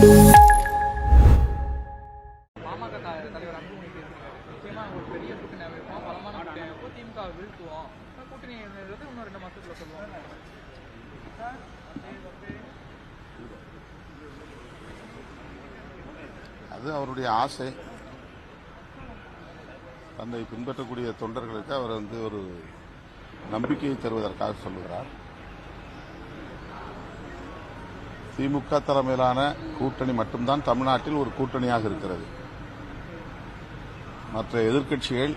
அது அவருடைய ஆசை. தன்னை பின்பற்றக்கூடிய தொண்டர்களுக்கு அவர் ஒரு நம்பிக்கையை தருவதற்காக சொல்லுகிறார். திமுக தலைமையிலான கூட்டணி மட்டும்தான் தமிழ்நாட்டில் ஒரு கூட்டணியாக இருக்கிறது. மற்ற எதிர்க்கட்சிகள்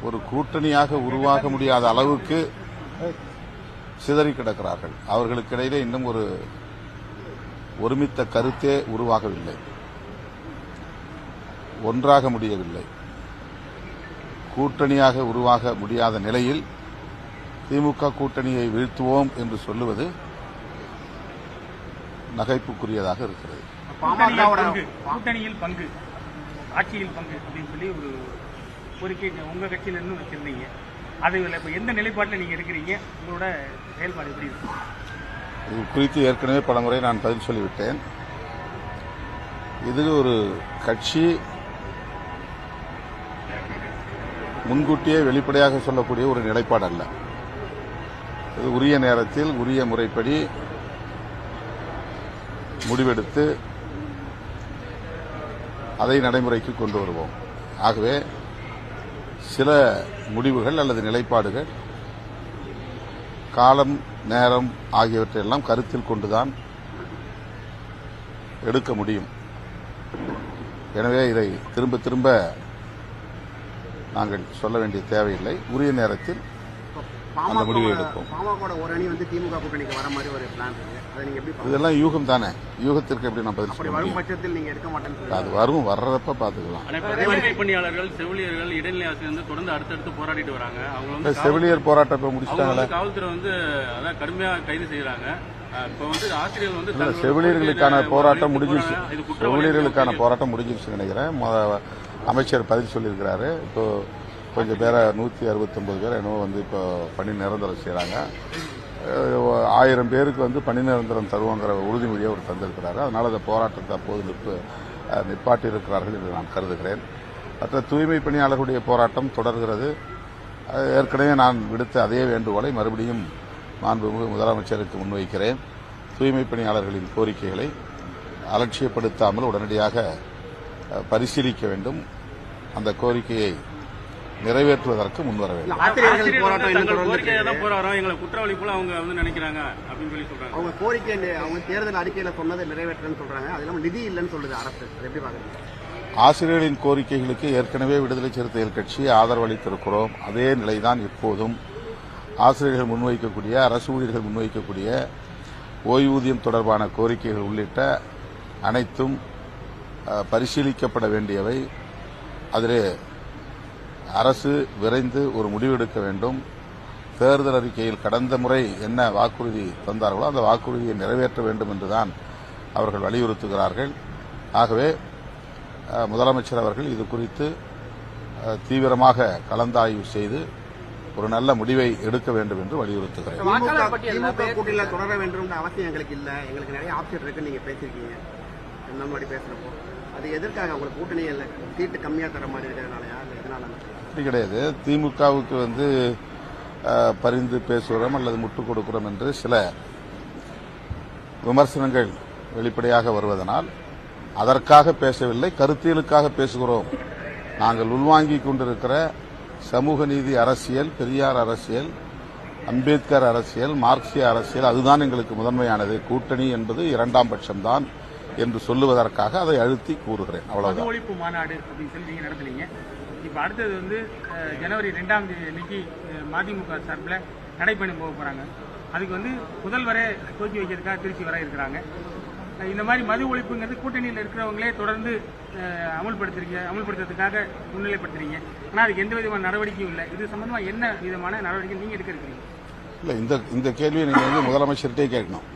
ஒரு கூட்டணியாக உருவாக முடியாத அளவுக்கு சிதறி கிடக்கிறார்கள். அவர்களுக்கு இடையிலே இன்னும் ஒரு ஒருமித்த கருத்தே உருவாகவில்லை, ஒன்றாக முடியவில்லை. கூட்டணியாக உருவாக முடியாத நிலையில் திமுக கூட்டணியை வீழ்த்துவோம் என்று சொல்லுவது நகைப்புக்குரியதாக இருக்கிறது. கூட்டணியில் பங்கு, ஆட்சியில் பங்கு அப்படின்னு சொல்லி ஒரு கோரிக்கை உங்க கட்சியில இருந்து வச்சிருந்தீங்க. அது இப்ப எந்த நிலைப்பாட்டில் நீங்க இருக்கிறீங்க? உங்களோட செயல்பாடு எப்படி இருக்கு? இது குறித்து ஏற்கனவே பல முறை நான் பதில் சொல்லிவிட்டேன். இது ஒரு கட்சி முன்கூட்டியே வெளிப்படையாக சொல்லக்கூடிய ஒரு நிலைப்பாடு அல்ல. இது உரிய நேரத்தில் உரிய முறைப்படி முடிவெடுத்து அதை நடைமுறைக்கு கொண்டு வருவோம். ஆகவே சில முடிவுகள் அல்லது நிலைப்பாடுகள் காலம், நேரம் ஆகியவற்றையெல்லாம் கருத்தில் கொண்டுதான் எடுக்க முடியும். எனவே இதை திரும்ப திரும்ப நாங்கள் சொல்ல வேண்டிய தேவையில்லை. உரிய நேரத்தில் அந்த முடிவை எடுப்போம். இதெல்லாம் யூகம் தானே. யூகத்திற்கு எப்படி நான் பதில் சொல்ல முடியும்? அது வரும், வர்றப்ப பாத்துக்கலாம். பணியாளர்கள், செவிலியர்கள், இடைநிலை ஆசிரியர் தொடர்ந்து அடுத்தடுத்து போராடிட்டு வராங்க. அவங்க செவிலியர் போராட்டத்தை முடிச்சுட்டாங்களா? காவல்துறை அதான் கடுமையா கைது செய்யறாங்க. செவிலியர்களுக்கான போராட்டம் முடிஞ்சிருச்சு. செவிலியர்களுக்கான போராட்டம் முடிஞ்சிருச்சு நினைக்கிறேன். அமைச்சர் பதில் சொல்லியிருக்கிறாரு. இப்போ கொஞ்சம் பேரை 169 பேர் என்னவோ இப்போ பணி நிரந்தரம் செய்யறாங்க. 1000 பேருக்கு பணி நிரந்தரம் தருவோங்கிற உறுதிமொழியை அவர் தந்திருக்கிறாரு. அதனால அந்த போராட்டத்தை அப்போது நிப்பாட்டி இருக்கிறார்கள் என்று நான் கருதுகிறேன். மற்ற தூய்மை பணியாளர்களுடைய போராட்டம் தொடர்கிறது. ஏற்கனவே நான் விடுத்த அதே வேண்டுகோளை மறுபடியும் மாண்புமிகு முதலமைச்சருக்கு முன்வைக்கிறேன். தூய்மை பணியாளர்களின் கோரிக்கைகளை அலட்சியப்படுத்தாமல் உடனடியாக பரிசீலிக்க வேண்டும். அந்த கோரிக்கையை நிறைவேற்றுவதற்கு முன்வர வேண்டும். குற்றவாளி போல அவங்க நினைக்கிறாங்க அப்படின்னு சொல்லி சொல்றாங்க. அவங்க கோரிக்கை அவங்க தேர்தல் அறிக்கையில சொன்னதை நிறைவேற்றன்னு சொல்றாங்க. அது இல்லாம நிதி இல்லைன்னு சொல்லுது அரசு. எப்படி பாக்குறீங்க? ஆசிரியர்களின் கோரிக்கைகளுக்கு ஏற்கனவே விடுதலை சிறுத்தைகள் கட்சி ஆதரவு அளித்திருக்கிறோம். அதே நிலைதான் இப்போதும். ஆசிரியர்கள் முன்வைக்கக்கூடிய, அரசு ஊழியர்கள் முன்வைக்கக்கூடிய ஓய்வூதியம் தொடர்பான கோரிக்கைகள் உள்ளிட்ட அனைத்தும் பரிசீலிக்கப்பட வேண்டியவை. அதிலே அரசு விரைந்து ஒரு முடிவெடுக்க வேண்டும். தேர்தல் அறிக்கையில் கடந்த முறை என்ன வாக்குறுதி தந்தார்களோ அந்த வாக்குறுதியை நிறைவேற்ற வேண்டும் என்றுதான் அவர்கள் வலியுறுத்துகிறார்கள். ஆகவே முதலமைச்சர் அவர்கள் இது குறித்து தீவிரமாக கலந்தாய்வு செய்து ஒரு நல்ல முடிவை எடுக்க வேண்டும் என்று வலியுறுத்துகிறேன். தொடர வேண்டும் அவசியம் எங்களுக்கு இல்லை. எங்களுக்கு நிறைய ஆப்ஷன் இருக்கு. நீங்க பேசிருக்கீங்க முன்னாடி பேசுறப்போ. அது எதற்காக உங்களுக்கு கூட்டணி சீட்டு கம்மியா தர மாதிரி இருக்கிறதுனாலயா? அப்படி கிடையாது. திமுகவுக்கு பரிந்து பேசுகிறோம் அல்லது முட்டுக் கொடுக்கிறோம் என்று சில விமர்சனங்கள் வெளிப்படையாக வருவதனால் அதற்காக பேசவில்லை, கருத்தியலுக்காக பேசுகிறோம். நாங்கள் உள்வாங்கிக் கொண்டிருக்கிற சமூக நீதி அரசியல், பெரியார் அரசியல், அம்பேத்கர் அரசியல், மார்க்சிய அரசியல், அதுதான் எங்களுக்கு முதன்மையானது. கூட்டணி என்பது இரண்டாம் பட்சம்தான் என்று சொல்லுவதற்காக அதை அழுத்தி கூறுகிறேன். அவ்வளவுதான். ஒழிப்பு மாநாடு அப்படின்னு சொல்லி நீங்க நடத்துறீங்க. இப்ப அடுத்தது ஜனவரி 2ஆம் தேதி அன்னைக்கு மதிமுக சார்பில் நடைபயணம் போக போறாங்க. அதுக்கு முதல்வரே துவக்கி வைக்கிறதுக்காக திருச்சி வர இருக்கிறாங்க. இந்த மாதிரி மது ஒழிப்புங்கிறது கூட்டணியில் இருக்கிறவங்களே தொடர்ந்து அமல்படுத்துறதுக்காக முன்னிலைப்படுத்துறீங்க. ஆனால் அதுக்கு எந்த விதமான நடவடிக்கையும் இல்லை. இது சம்பந்தமா என்ன விதமான நடவடிக்கை நீங்க எடுக்க இருக்கிறீங்க? இல்ல, இந்த கேள்வியை நீங்க முதலமைச்சர்கிட்டே கேட்கணும்.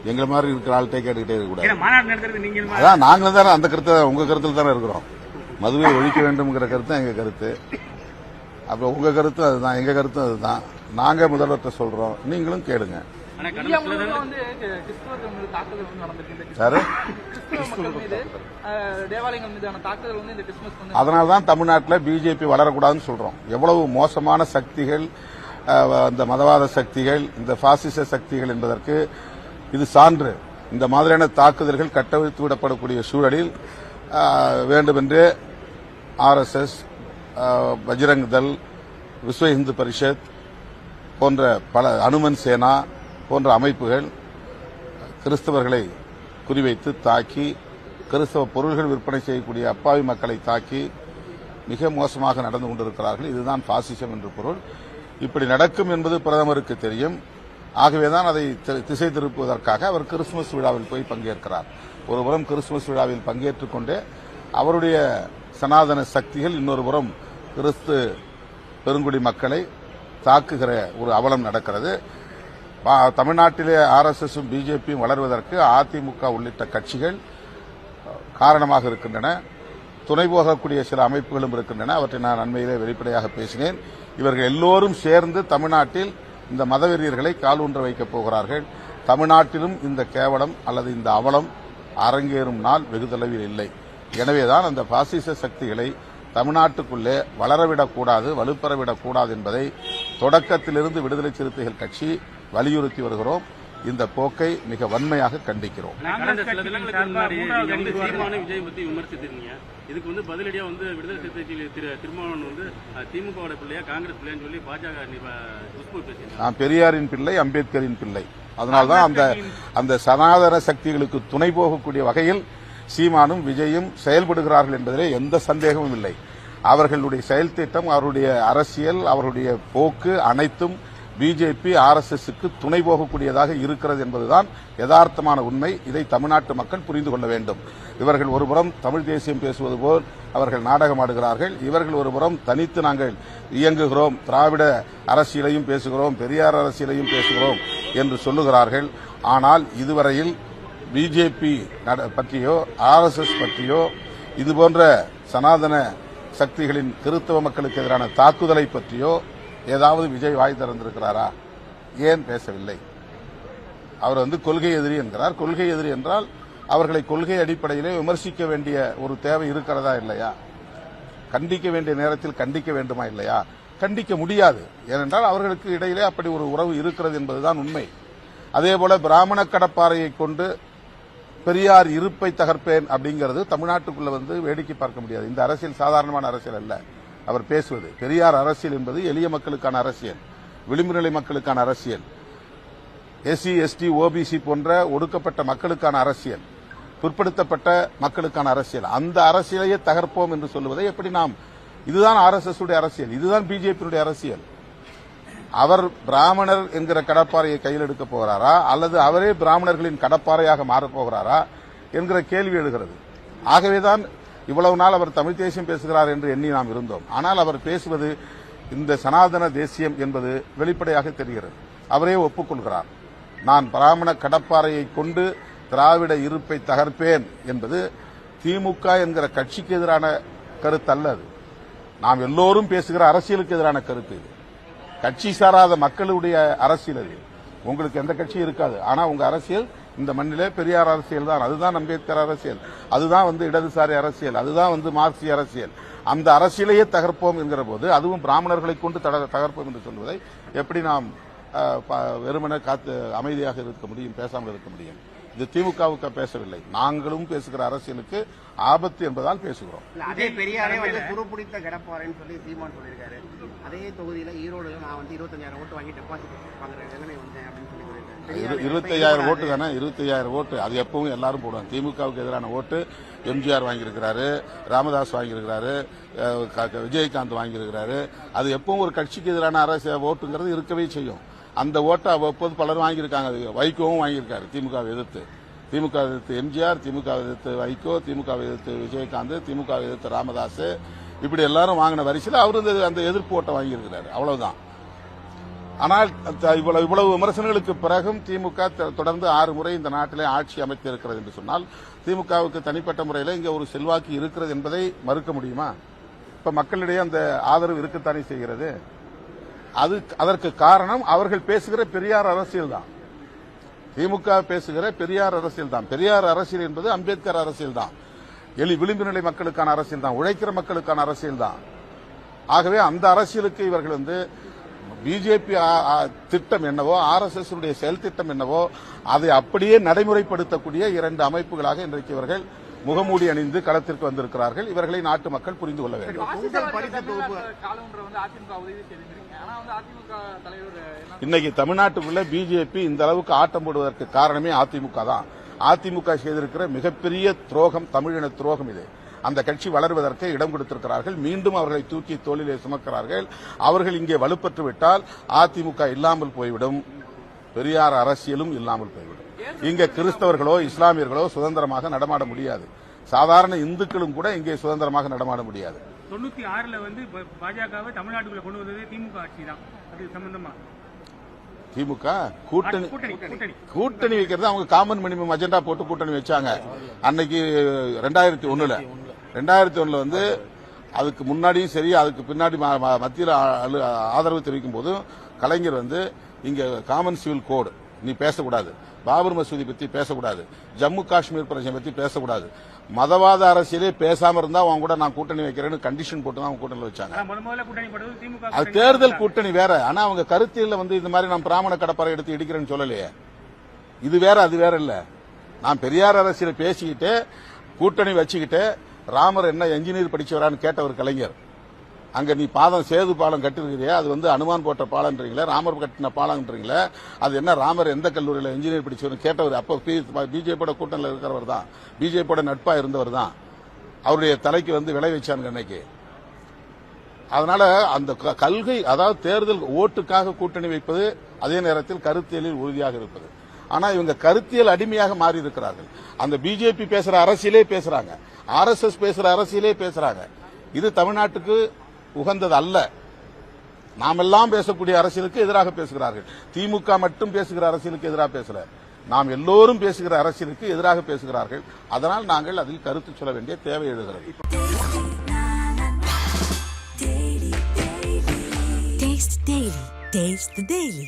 எங்களை மாதிரி இருக்கிற ஆள்கிட்டே கேட்டுக்கிட்டே இருக்கக்கூடாது. மாநாடு நடத்துறது நீங்க அதான் நாங்களும் தானே அந்த கருத்தை உங்க கருத்தில் தானே இருக்கிறோம். மதுவை ஒழிக்க வேண்டும்ங்கிற கருத்து எங்க கருத்து. அப்ப உங்க கருத்தும் அதுதான், எங்க கருத்தும் அதுதான். நாங்க முதல்வர்கிட்ட சொல்றோம், நீங்களும் கேளுங்க. ஆனா இந்தியா கடந்த சில முழுவதும் வந்து கிறிஸ்தவர்கள் மீது தாக்குதல் வந்து நடந்திருக்கு. இந்த யாரு? கிறிஸ்தவ மக்கள் மீது தேவாலயங்கள் மீதான தாக்குதல் வந்து இந்த கிறிஸ்துமஸ் வந்து அதனால்தான் தமிழ்நாட்டில் பிஜேபி வளரக்கூடாதுன்னு சொல்றோம். எவ்வளவு மோசமான சக்திகள், இந்த மதவாத சக்திகள், இந்த பாசிச சக்திகள் என்பதற்கு இது சான்று. இந்த மாதிரியான தாக்குதல்கள் கட்டவிழ்த்து விடப்படக்கூடிய சூழலில் வேண்டுமென்றே RSS, பஜ்ரங் தள், விஸ்வ இந்து பரிஷத் போன்ற பல, அனுமன் சேனா போன்ற அமைப்புகள் கிறிஸ்தவர்களை குறிவைத்து தாக்கி, கிறிஸ்தவ பொருள்கள் விற்பனை செய்யக்கூடிய அப்பாவி மக்களை தாக்கி மிக மோசமாக நடந்து கொண்டிருக்கிறார்கள். இதுதான் பாசிசம் என்று பொருள். இப்படி நடக்கும் என்பது பிரதமருக்கு தெரியும். ஆகவேதான் அதை திசை திருப்புவதற்காக அவர் கிறிஸ்துமஸ் விழாவில் போய் பங்கேற்கிறார். ஒருபுறம் கிறிஸ்துமஸ் விழாவில் பங்கேற்றுக் கொண்டே அவருடைய சனாதன சக்திகள் இன்னொரு புறம் கிறிஸ்து பெருங்குடி மக்களை தாக்குகிற ஒரு அவலம் நடக்கிறது. தமிழ்நாட்டிலே RSSம் பிஜேபியும் வளர்வதற்கு அதிமுக உள்ளிட்ட கட்சிகள் காரணமாக இருக்கின்றன. துணை போகக்கூடிய சில அமைப்புகளும் இருக்கின்றன. அவற்றை நான் அண்மையிலே வெளிப்படையாக பேசினேன். இவர்கள் எல்லோரும் சேர்ந்து தமிழ்நாட்டில் இந்த மதவெறியர்களை காலூன்ற வைக்கப் போகிறார்கள். தமிழ்நாட்டிலும் இந்த கேவலம் அல்லது இந்த அவலம் அரங்கேறும் நாள் வெகு தொலைவில் இல்லை. எனவேதான் அந்த பாசிச சக்திகளை தமிழ்நாட்டுக்குள்ளே வளரவிடக்கூடாது, வலுப்பெறவிடக்கூடாது என்பதை தொடக்கத்திலிருந்து விடுதலை சிறுத்தைகள் கட்சி வலியுறுத்தி வருகிறோம். இந்த போக்கை மிக வன்மையாக கண்டிக்கிறோம். கடந்த சில தினங்களுக்கு முன்னாடி நீங்க வந்து சீமானை விஜய் பத்தி விமர்சித்திருந்தீங்க. இதுக்கு வந்து பதிலடியா வந்து விடுதலை சிறுத்தைகள் திருமாவளவன் வந்து திமுகவோட பிள்ளையா காங்கிரஸ் பிள்ளைன்னு சொல்லி பாஜக குஷ்பு பேசியிருந்தாங்க. நான் பெரியாரின் பிள்ளை, அம்பேத்கரின் பிள்ளை. அதனால்தான் அந்த சனாதன சக்திகளுக்கு துணை போகக்கூடிய வகையில் சீமானும் விஜயும் செயல்படுகிறார்கள் என்பதிலே எந்த சந்தேகமும் இல்லை. அவர்களுடைய செயல் திட்டம், அவருடைய அரசியல், அவருடைய போக்கு அனைத்தும் பிஜேபி RSSக்கு துணை போகக்கூடியதாக இருக்கிறது என்பதுதான் யதார்த்தமான உண்மை. இதை தமிழ்நாட்டு மக்கள் புரிந்து கொள்ள வேண்டும். இவர்கள் ஒருபுறம் தமிழ் தேசியம் பேசுவது போல் அவர்கள் நாடகமாடுகிறார்கள். இவர்கள் ஒருபுறம் தனித்து நாங்கள் இயங்குகிறோம், திராவிட அரசியலையும் பேசுகிறோம், பெரியார் அரசியலையும் பேசுகிறோம் என்று சொல்லுகிறார்கள். ஆனால் இதுவரையில் பிஜேபி பற்றியோ RSS பற்றியோ இதுபோன்ற சனாதன சக்திகளின் கிறிஸ்தவ மக்களுக்கு எதிரான தாக்குதலை பற்றியோ ஏதாவது விஜய் வாய் திறந்திருக்கிறாரா? ஏன் பேசவில்லை? அவர் வந்து கொள்கை எதிரி என்கிறார். கொள்கை எதிரி என்றால் அவர்களை கொள்கை அடிப்படையிலே விமர்சிக்க வேண்டிய ஒரு தேவை இருக்கிறதா இல்லையா? கண்டிக்க வேண்டிய நேரத்தில் கண்டிக்க வேண்டுமா இல்லையா? கண்டிக்க முடியாது. ஏனென்றால் அவர்களுக்கு இடையிலே அப்படி ஒரு உறவு இருக்கிறது என்பதுதான் உண்மை. அதேபோல பிராமண கடப்பாறையை கொண்டு பெரியார் இருப்பை தகர்ப்பேன் அப்படிங்கிறது தமிழ்நாட்டுக்குள்ள வந்து வேடிக்கை பார்க்க முடியாது. இந்த அரசியல் சாதாரணமான அரசியல் அல்ல. அவர் பேசுவது பெரியார் அரசியல் என்பது எளிய மக்களுக்கான அரசியல், விளிம்புநிலை மக்களுக்கான அரசியல், SC ST OBC போன்ற ஒடுக்கப்பட்ட மக்களுக்கான அரசியல், பிற்படுத்தப்பட்ட மக்களுக்கான அரசியல். அந்த அரசியலையே தகர்ப்போம் என்று சொல்லுவதை எப்படி நாம், இதுதான் RSS உடைய அரசியல், இதுதான் பிஜேபியுடைய அரசியல். அவர் பிராமணர் என்கிற கடப்பாறையை கையில் எடுக்க போகிறாரா அல்லது அவரே பிராமணர்களின் கடப்பாறையாக மாறப்போகிறாரா என்கிற கேள்வி எழுகிறது. ஆகவேதான் இவ்வளவு நாள் அவர் தமிழ் தேசியம் பேசுகிறார் என்று எண்ணி நாம் இருந்தோம். ஆனால் அவர் பேசுவது இந்த சனாதன தேசியம் என்பது வெளிப்படையாக தெரிகிறது. அவரே ஒப்புக்கொள்கிறார். நான் பிராமண கடப்பாறையை கொண்டு திராவிட இருப்பை தகர்ப்பேன் என்பது திமுக என்கிற கட்சிக்கு எதிரான கருத்து அல்ல. நாம் எல்லோரும் பேசுகிற அரசியலுக்கு எதிரான கருத்து இது. கட்சி சாராத மக்களுடைய அரசியல் அது. உங்களுக்கு எந்த கட்சியும் இருக்காது. ஆனா உங்க அரசியல் இந்த மண்ணிலே பெரியார் அரசியல் தான். அதுதான் அம்பேத்கர் அரசியல், அதுதான் வந்து இடதுசாரி அரசியல், அதுதான் வந்து மார்க்சிய அரசியல். அந்த அரசியலையே தகர்ப்போம் என்கிற போது அதுவும் பிராமணர்களை கொண்டு தகர்ப்போம் என்று சொல்வதை எப்படி நாம் வெறுமனே காத்து அமைதியாக இருக்க முடியும், பேசாமல் இருக்க முடியும்? இது திமுகவுக்கு பேசவில்லை, நாங்களும் பேசுகிற அரசியலுக்கு ஆபத்து என்பதால் பேசுகிறோம். அதே பெரியாரே வந்து துருப்பிடித்த கடப்பாறைன்னு சொல்லி சீமான் சொல்லியிருக்காரு. அதே தொகுதியில ஈரோடுல நான் வந்து 25,000 ஓட்டு வாங்கி டெபாசிட் வாங்குறேன் வந்தேன் அப்படின்னு சொல்லி 25,000 ஓட்டு தானே, 25,000 ஓட்டு அது எப்பவும் எல்லாரும் போடுவாங்க. திமுகவுக்கு எதிரான ஓட்டு எம்ஜிஆர் வாங்கியிருக்கிறாரு, ராமதாஸ் வாங்கியிருக்கிறாரு, விஜயகாந்த் வாங்கியிருக்கிறாரு. அது எப்பவும் ஒரு கட்சிக்கு எதிரான அரசு ஓட்டுங்கிறது இருக்கவே செய்யும். அந்த ஓட்டை அவ்வப்போது பலரும் வாங்கியிருக்காங்க. வைகோவும் வாங்கியிருக்காரு திமுகவை எதிர்த்து. திமுக எதிர்த்து எம்ஜிஆர், திமுக எதிர்த்து வைகோ, திமுக எதிர்த்து விஜயகாந்த், திமுக எதிர்த்து ராமதாஸ், இப்படி எல்லாரும் வாங்கின வரிசையில் அவரு அந்த எதிர்ப்பு ஓட்டை வாங்கியிருக்கிறாரு. அவ்வளவுதான். ஆனால் இவ்வளவு விமர்சனங்களுக்கு பிறகும் திமுக தொடர்ந்து 6 முறை இந்த நாட்டிலே ஆட்சி அமைத்திருக்கிறது என்று சொன்னால் திமுகவுக்கு தனிப்பட்ட முறையில் இங்கே ஒரு செல்வாக்கு இருக்கிறது என்பதை மறுக்க முடியுமா? இப்ப மக்களிடையே அந்த ஆதரவு இருக்கத்தானே செய்கிறது. அதற்கு காரணம் அவர்கள் பேசுகிற பெரியார் அரசியல் தான். திமுக பேசுகிற பெரியார் அரசியல் தான். பெரியார் அரசியல் என்பது அம்பேத்கர் அரசியல் தான். விளிம்பு நிலை மக்களுக்கான அரசியல் தான், உழைக்கிற மக்களுக்கான அரசியல் தான். ஆகவே அந்த அரசியலுக்கு இவர்கள் வந்து பிஜேபி திட்டம் என்னவோ, RSS செயல் திட்டம் என்னவோ அதை அப்படியே நடைமுறைப்படுத்தக்கூடிய இரண்டு அமைப்புகளாக இன்றைக்கு இவர்கள் முகமூடி அணிந்து களத்திற்கு வந்திருக்கிறார்கள். இவர்களை நாட்டு மக்கள் புரிந்து கொள்ள வேண்டும். இன்னைக்கு தமிழ்நாட்டுக்குள்ள பிஜேபி இந்த அளவுக்கு ஆட்டம் போடுவதற்கு காரணமே அதிமுக தான். அதிமுக செய்திருக்கிற மிகப்பெரிய துரோகம், தமிழின துரோகம் இது. அந்த கட்சி வளர்வதற்கு இடம் கொடுத்திருக்கிறார்கள். மீண்டும் அவர்களை தூக்கி தோளிலே சுமக்கிறார்கள். அவர்கள் இங்கே வலுப்பெற்று விட்டால் அதிமுக இல்லாமல் போய்விடும், பெரியார் அரசியலும் இல்லாமல் போய்விடும். இங்கே கிறிஸ்தவர்களோ இஸ்லாமியர்களோ சுதந்திரமாக நடமாட முடியாது. சாதாரண இந்துக்களும் கூட இங்கே சுதந்திரமாக நடமாட முடியாது. 96ல வந்து பாஜகவை தமிழ்நாட்டுக்குள்ள கொண்டு வந்தது திமுக ஆட்சி தான். அது சம்பந்தமா திமுக கூட்டணி வைக்கிறது அவங்க காமன் மினிமம் அஜெண்டா போட்டு கூட்டணி வச்சாங்க. அன்னைக்கு 2001 வந்து அதுக்கு முன்னாடியும் சரி, அதுக்கு பின்னாடி மத்தியில் ஆதரவு தெரிவிக்கும் போது கலைஞர் வந்து இங்க காமன் சிவில் கோடு, நீ பேசக்கூடாது, பாபர் மசூதி பத்தி பேசக்கூடாது, ஜம்மு காஷ்மீர் பிரச்சனை பத்தி பேசக்கூடாது, மதவாத அரசியலே பேசாம இருந்தா அவங்க கூட நான் கூட்டணி வைக்கிறேன்னு கண்டிஷன் போட்டு தான் அவங்க கூட்டணி வச்சாங்க. அது தேர்தல் கூட்டணி வேற. ஆனா அவங்க கருத்தியல்ல வந்து இந்த மாதிரி நான் பிராமண கடப்பாறை எடுத்து இடிக்கிறேன்னு சொல்லலையே. இது வேற அது வேற இல்ல. நான் பெரியார் அரசியல் பேசிக்கிட்டு கூட்டணி வச்சுக்கிட்டு ராமர் என்ன என்ஜினியர் படிச்சவரான்னு கேட்ட ஒரு கலைஞர். அங்க நீ பாதம் சேது பாலம் கட்டிருக்கிறியா, அது வந்து அனுமான் போட்ட பாலம்ன்றீங்களா, ராமர் கட்டின பாலம்ன்றீங்களா, அது என்ன ராமர் எந்த கல்லூரியில் என்ஜினியர் படிச்சவர் கேட்டவர். அப்போ பிஜேபியோட கூட்டணியில் இருக்கிறவர் தான், பிஜேபியோட நட்பா இருந்தவர் தான். அவருடைய தலைக்கு வந்து விளை வச்சாங்க அன்னைக்கு. அதனால அந்த கல்கை, அதாவது தேர்தல் ஓட்டுக்காக கூட்டணி வைப்பது, அதே நேரத்தில் கருத்தியலில் உறுதியாக இருப்பது. ஆனா இவங்க கருத்தியல் அடிமையாக மாறி இருக்கிறார்கள். அந்த பிஜேபி பேசுற அரசியலே பேசுறாங்க, RSS பேசுற அரசியலே பேசுறாங்க. இது தமிழ்நாட்டுக்கு உகந்தது அல்ல. நாமெல்லாம் பேசக்கூடிய அரசியலுக்கு எதிராக பேசுகிறார்கள். திமுக மட்டும் பேசுகிற அரசியலுக்கு எதிராக பேசல, நாம் எல்லோரும் பேசுகிற அரசியலுக்கு எதிராக பேசுகிறார்கள். அதனால் நாங்கள் அதில் கருத்து சொல்ல வேண்டிய தேவை எழுகிறது. Taste the Daily.